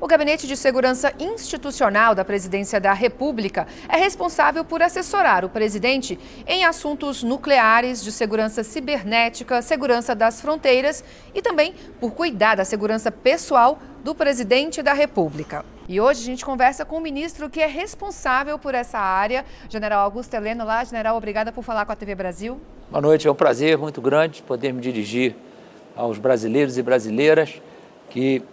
O Gabinete de Segurança Institucional da Presidência da República é responsável por assessorar o presidente em assuntos nucleares, de segurança cibernética, segurança das fronteiras e também por cuidar da segurança pessoal do presidente da República. E hoje a gente conversa com o ministro que é responsável por essa área, General Augusto Heleno. Olá, General, obrigada por falar com a TV Brasil. Boa noite, é um prazer muito grande poder me dirigir aos brasileiros e brasileiras que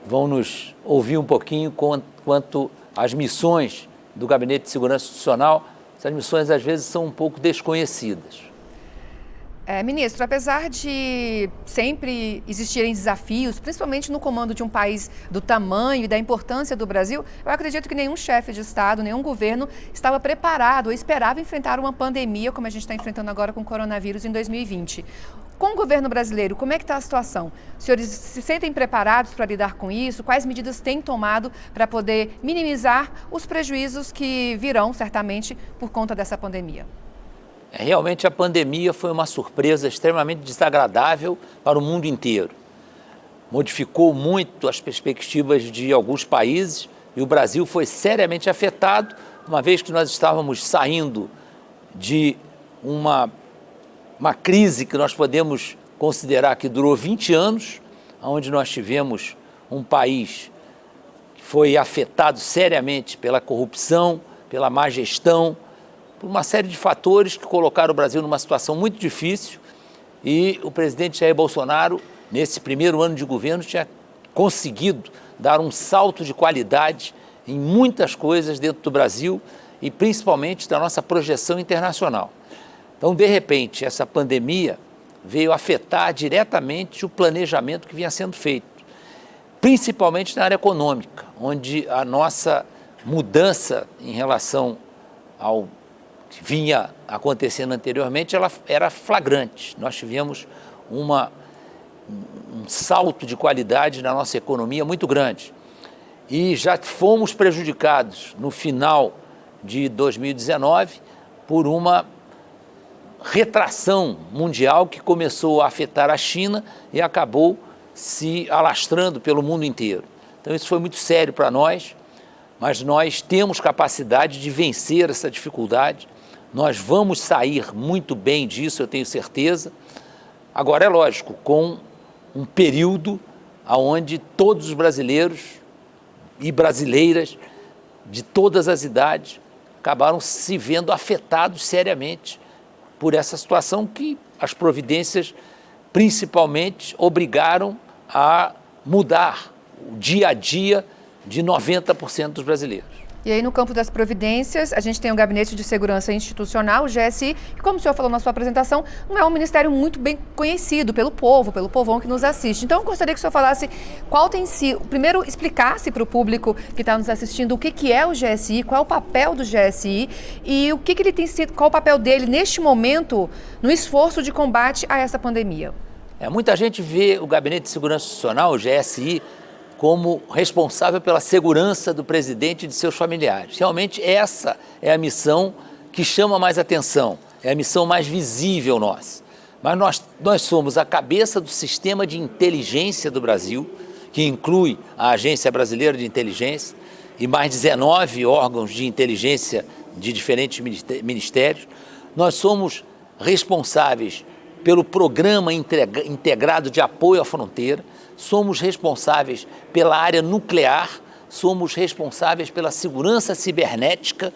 vão nos ouvir um pouquinho quanto às missões do Gabinete de Segurança Institucional. Essas missões, às vezes, são um pouco desconhecidas. Ministro, apesar de sempre existirem desafios, principalmente no comando de um país do tamanho e da importância do Brasil, eu acredito que nenhum chefe de Estado, nenhum governo estava preparado ou esperava enfrentar uma pandemia como a gente está enfrentando agora com o coronavírus em 2020. Com o governo brasileiro, como é que está a situação? Os senhores se sentem preparados para lidar com isso? Quais medidas têm tomado para poder minimizar os prejuízos que virão, certamente, por conta dessa pandemia? Realmente a pandemia foi uma surpresa extremamente desagradável para o mundo inteiro. Modificou muito as perspectivas de alguns países e o Brasil foi seriamente afetado, uma vez que nós estávamos saindo de uma crise que nós podemos considerar que durou 20 anos, onde nós tivemos um país que foi afetado seriamente pela corrupção, pela má gestão, por uma série de fatores que colocaram o Brasil numa situação muito difícil, e o presidente Jair Bolsonaro, nesse primeiro ano de governo, tinha conseguido dar um salto de qualidade em muitas coisas dentro do Brasil e principalmente da nossa projeção internacional. Então, de repente, essa pandemia veio afetar diretamente o planejamento que vinha sendo feito, principalmente na área econômica, onde a nossa mudança em relação ao que vinha acontecendo anteriormente, ela era flagrante. Nós tivemos um salto de qualidade na nossa economia muito grande. E já fomos prejudicados no final de 2019 por uma retração mundial que começou a afetar a China e acabou se alastrando pelo mundo inteiro. Então isso foi muito sério para nós, mas nós temos capacidade de vencer essa dificuldade. Nós vamos sair muito bem disso, eu tenho certeza. Agora, é lógico, com um período onde todos os brasileiros e brasileiras de todas as idades acabaram se vendo afetados seriamente por essa situação que as providências, principalmente, obrigaram a mudar o dia a dia de 90% dos brasileiros. E aí, no campo das providências, a gente tem o Gabinete de Segurança Institucional, o GSI, que, como o senhor falou na sua apresentação, não é um ministério muito bem conhecido pelo povo, pelo povão que nos assiste. Então, eu gostaria que o senhor falasse qual tem sido, primeiro explicasse para o público que está nos assistindo o que é o GSI, qual é o papel do GSI e o que ele tem sido, qual o papel dele neste momento no esforço de combate a essa pandemia. Muita gente vê o Gabinete de Segurança Institucional, o GSI, como responsável pela segurança do presidente e de seus familiares. Realmente essa é a missão que chama mais atenção, é a missão mais visível nossa. Mas nós somos a cabeça do sistema de inteligência do Brasil, que inclui a Agência Brasileira de Inteligência e mais 19 órgãos de inteligência de diferentes ministérios. Nós somos responsáveis pelo Programa Integrado de Apoio à Fronteira, somos responsáveis pela área nuclear, somos responsáveis pela segurança cibernética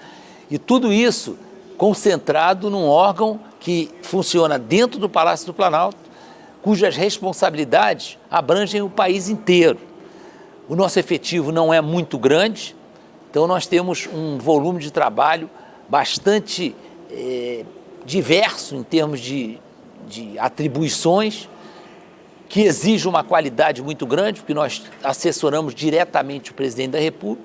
e tudo isso concentrado num órgão que funciona dentro do Palácio do Planalto, cujas responsabilidades abrangem o país inteiro. O nosso efetivo não é muito grande, então nós temos um volume de trabalho bastante diverso em termos de atribuições, que exige uma qualidade muito grande, porque nós assessoramos diretamente o presidente da República,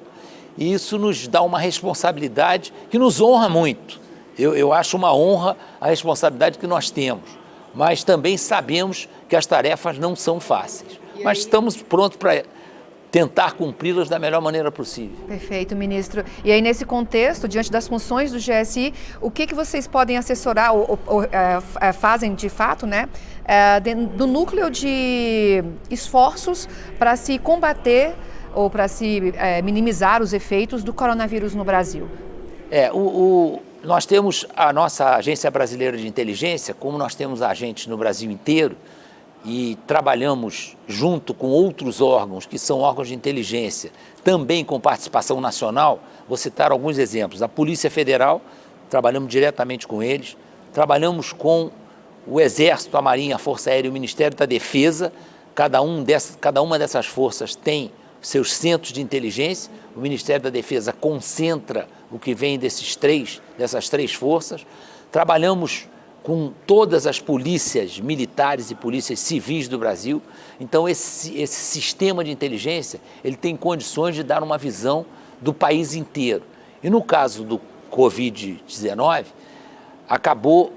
e isso nos dá uma responsabilidade que nos honra muito. Eu acho uma honra a responsabilidade que nós temos, mas também sabemos que as tarefas não são fáceis. Mas estamos prontos para tentar cumpri-las da melhor maneira possível. Perfeito, ministro. E aí, nesse contexto, diante das funções do GSI, o que vocês podem assessorar ou fazem de fato, né, do núcleo de esforços para se combater ou para se minimizar os efeitos do coronavírus no Brasil? Nós temos a nossa Agência Brasileira de Inteligência, como nós temos agentes no Brasil inteiro, e trabalhamos junto com outros órgãos, que são órgãos de inteligência, também com participação nacional. Vou citar alguns exemplos. A Polícia Federal, trabalhamos diretamente com eles, trabalhamos com o Exército, a Marinha, a Força Aérea e o Ministério da Defesa. Cada uma dessas forças tem seus centros de inteligência. O Ministério da Defesa concentra o que vem dessas três forças. Trabalhamos com todas as polícias militares e polícias civis do Brasil. Então, esse sistema de inteligência, ele tem condições de dar uma visão do país inteiro. E no caso do Covid-19, acabou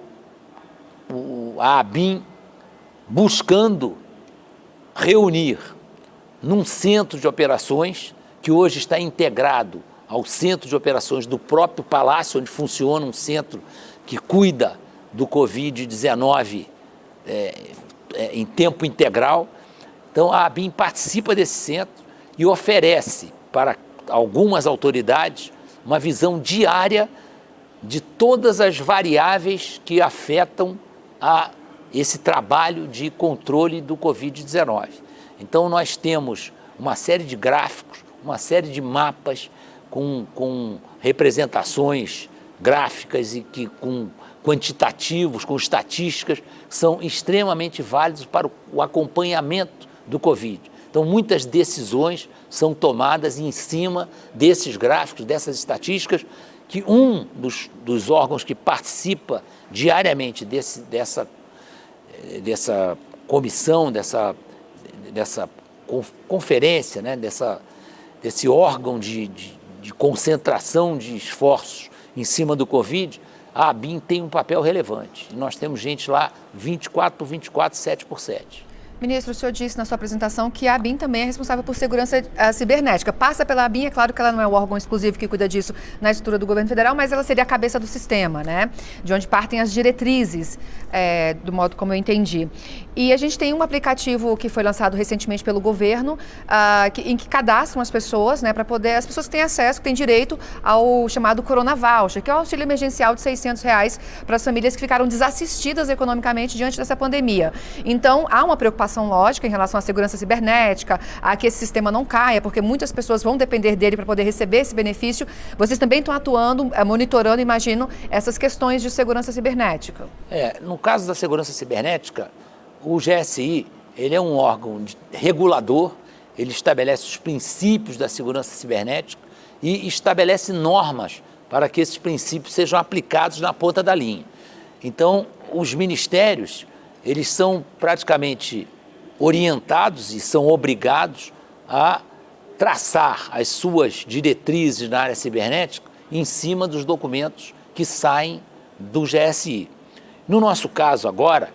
a ABIN buscando reunir num centro de operações que hoje está integrado ao centro de operações do próprio Palácio, onde funciona um centro que cuida do Covid-19 em tempo integral. Então, a ABIN participa desse centro e oferece para algumas autoridades uma visão diária de todas as variáveis que afetam esse trabalho de controle do Covid-19. Então, nós temos uma série de gráficos, uma série de mapas com representações gráficas e com quantitativos, com estatísticas, que são extremamente válidos para o acompanhamento do Covid. Então, muitas decisões são tomadas em cima desses gráficos, dessas estatísticas, que um dos órgãos que participa diariamente dessa comissão, dessa conferência, né, desse órgão de concentração de esforços em cima do Covid, a ABIN tem um papel relevante. E nós temos gente lá 24/24, 7/7. Ministro, o senhor disse na sua apresentação que a ABIN também é responsável por segurança cibernética. Passa pela ABIN, é claro que ela não é o órgão exclusivo que cuida disso na estrutura do governo federal, mas ela seria a cabeça do sistema, né? De onde partem as diretrizes, do modo como eu entendi. E a gente tem um aplicativo que foi lançado recentemente pelo governo, em que cadastram as pessoas, né, para poder, as pessoas que têm acesso, que têm direito ao chamado Corona Voucher, que é o auxílio emergencial de R$600 para as famílias que ficaram desassistidas economicamente diante dessa pandemia. Então, há uma preocupação lógica em relação à segurança cibernética, a que esse sistema não caia, porque muitas pessoas vão depender dele para poder receber esse benefício. Vocês também estão atuando, monitorando, imagino, essas questões de segurança cibernética. No caso da segurança cibernética, o GSI, ele é um órgão regulador, ele estabelece os princípios da segurança cibernética e estabelece normas para que esses princípios sejam aplicados na ponta da linha. Então, os ministérios, eles são praticamente orientados e são obrigados a traçar as suas diretrizes na área cibernética em cima dos documentos que saem do GSI. No nosso caso agora,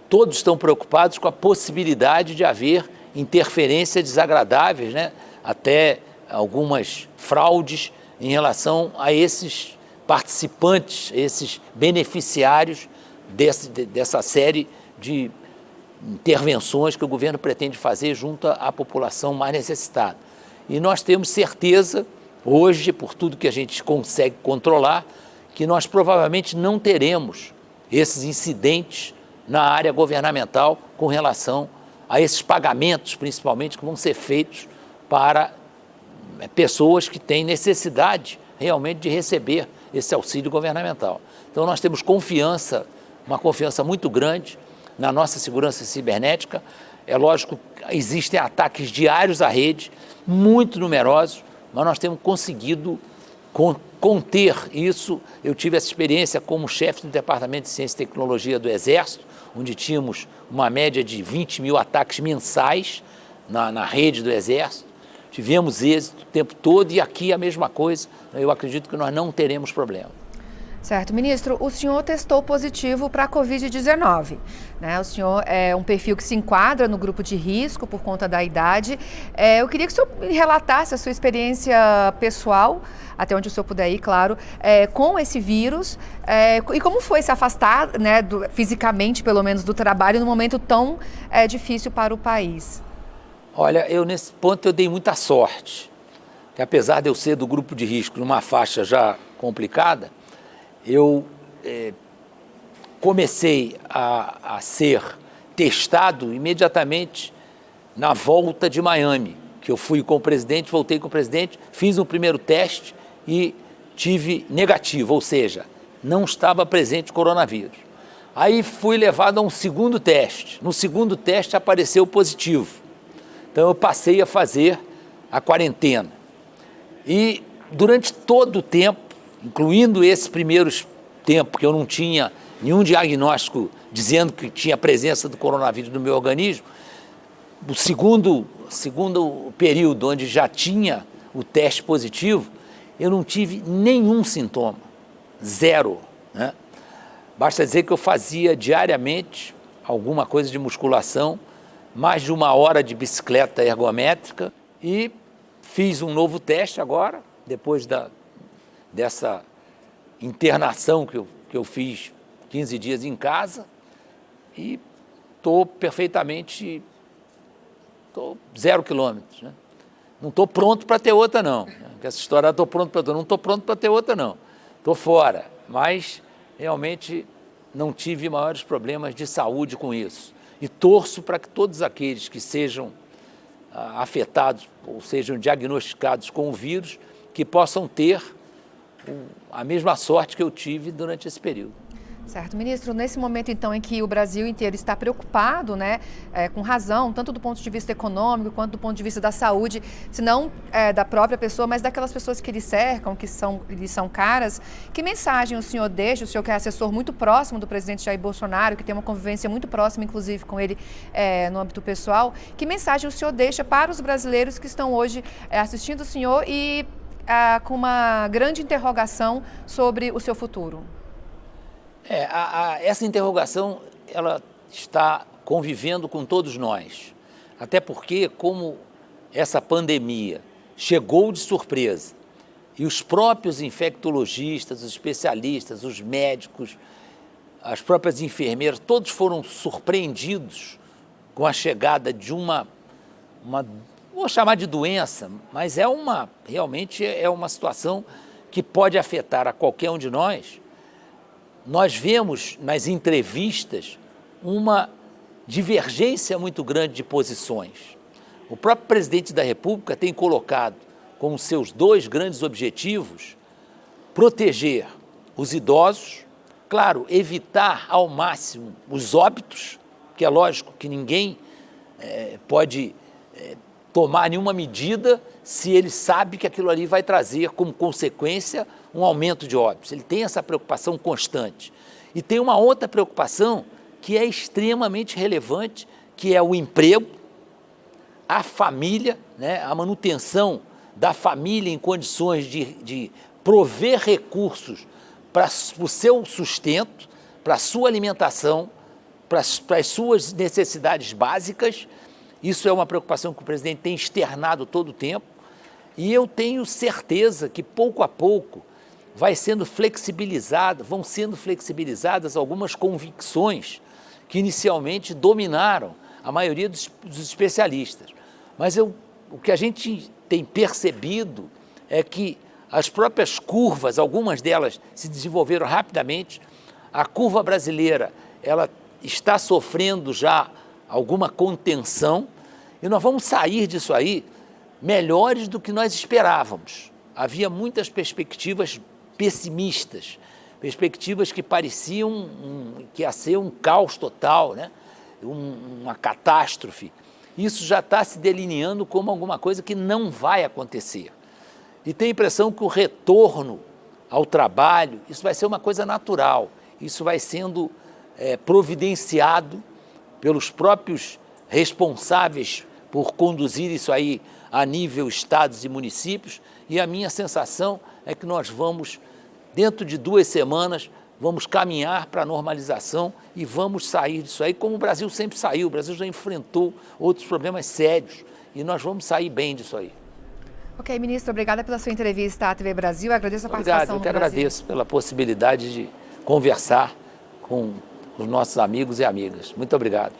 todos estão preocupados com a possibilidade de haver interferências desagradáveis, né? Até algumas fraudes em relação a esses participantes, esses beneficiários dessa série de intervenções que o governo pretende fazer junto à população mais necessitada. E nós temos certeza, hoje, por tudo que a gente consegue controlar, que nós provavelmente não teremos esses incidentes na área governamental com relação a esses pagamentos, principalmente, que vão ser feitos para pessoas que têm necessidade realmente de receber esse auxílio governamental. Então, nós temos confiança, uma confiança muito grande na nossa segurança cibernética. É lógico que existem ataques diários à rede, muito numerosos, mas nós temos conseguido conter isso. Eu tive essa experiência como chefe do Departamento de Ciência e Tecnologia do Exército, onde tínhamos uma média de 20 mil ataques mensais na rede do Exército. Tivemos êxito o tempo todo e aqui a mesma coisa. Eu acredito que nós não teremos problema. Certo. Ministro, o senhor testou positivo para a Covid-19, né? O senhor é um perfil que se enquadra no grupo de risco por conta da idade. Eu queria que o senhor relatasse a sua experiência pessoal, até onde o senhor puder ir, claro, com esse vírus, e como foi se afastar, né, fisicamente, pelo menos, do trabalho num momento tão difícil para o país. Olha, nesse ponto eu dei muita sorte, que apesar de eu ser do grupo de risco numa faixa já complicada, eu comecei a ser testado imediatamente na volta de Miami, que eu fui com o presidente, voltei com o presidente, fiz um primeiro teste e tive negativo, ou seja, não estava presente o coronavírus. Aí fui levado a um segundo teste. No segundo teste apareceu positivo. Então eu passei a fazer a quarentena. E durante todo o tempo, incluindo esse primeiro tempo que eu não tinha nenhum diagnóstico dizendo que tinha presença do coronavírus no meu organismo, o segundo período onde já tinha o teste positivo, eu não tive nenhum sintoma, zero, né? Basta dizer que eu fazia diariamente alguma coisa de musculação, mais de 1 hora de bicicleta ergométrica e fiz um novo teste agora, depois dessa internação que eu fiz 15 dias em casa e estou perfeitamente, 0 quilômetros, né? Não estou pronto para ter outra não, essa história estou pronto para ter, não estou pronto para ter outra não, estou fora, mas realmente não tive maiores problemas de saúde com isso e torço para que todos aqueles que sejam afetados ou sejam diagnosticados com o vírus que possam ter a mesma sorte que eu tive durante esse período. Certo, ministro, nesse momento então em que o Brasil inteiro está preocupado, né, com razão, tanto do ponto de vista econômico quanto do ponto de vista da saúde, se não da própria pessoa, mas daquelas pessoas que lhe cercam, que lhe são caras, que mensagem o senhor deixa, o senhor que é assessor muito próximo do presidente Jair Bolsonaro, que tem uma convivência muito próxima, inclusive, com ele no âmbito pessoal, que mensagem o senhor deixa para os brasileiros que estão hoje assistindo o senhor e com uma grande interrogação sobre o seu futuro? Essa interrogação, ela está convivendo com todos nós, até porque como essa pandemia chegou de surpresa e os próprios infectologistas, os especialistas, os médicos, as próprias enfermeiras, todos foram surpreendidos com a chegada de uma vou chamar de doença, mas realmente é uma situação que pode afetar a qualquer um de nós. Nós vemos nas entrevistas uma divergência muito grande de posições. O próprio presidente da República tem colocado como seus 2 grandes objetivos proteger os idosos, claro, evitar ao máximo os óbitos, que é lógico que ninguém pode tomar nenhuma medida se ele sabe que aquilo ali vai trazer como consequência um aumento de óbitos. Ele tem essa preocupação constante. E tem uma outra preocupação que é extremamente relevante, que é o emprego, a família, né, a manutenção da família em condições de prover recursos para o seu sustento, para a sua alimentação, para as suas necessidades básicas. Isso é uma preocupação que o presidente tem externado todo o tempo e eu tenho certeza que pouco a pouco vão sendo flexibilizadas algumas convicções que inicialmente dominaram a maioria dos especialistas. Mas o que a gente tem percebido é que as próprias curvas, algumas delas se desenvolveram rapidamente. A curva brasileira, ela está sofrendo já alguma contenção e nós vamos sair disso aí melhores do que nós esperávamos. Havia muitas perspectivas pessimistas, perspectivas que pareciam que ia ser um caos total, né? Uma catástrofe. Isso já está se delineando como alguma coisa que não vai acontecer. E tem a impressão que o retorno ao trabalho, isso vai ser uma coisa natural, isso vai sendo providenciado pelos próprios responsáveis por conduzir isso aí a nível estados e municípios, e a minha sensação é que nós vamos, dentro de 2 semanas, vamos caminhar para a normalização e vamos sair disso aí, como o Brasil sempre saiu. O Brasil já enfrentou outros problemas sérios e nós vamos sair bem disso aí. Ok, ministro, obrigada pela sua entrevista à TV Brasil. Agradeço a participação no Brasil. Obrigado, eu que agradeço pela possibilidade de conversar com os nossos amigos e amigas. Muito obrigado.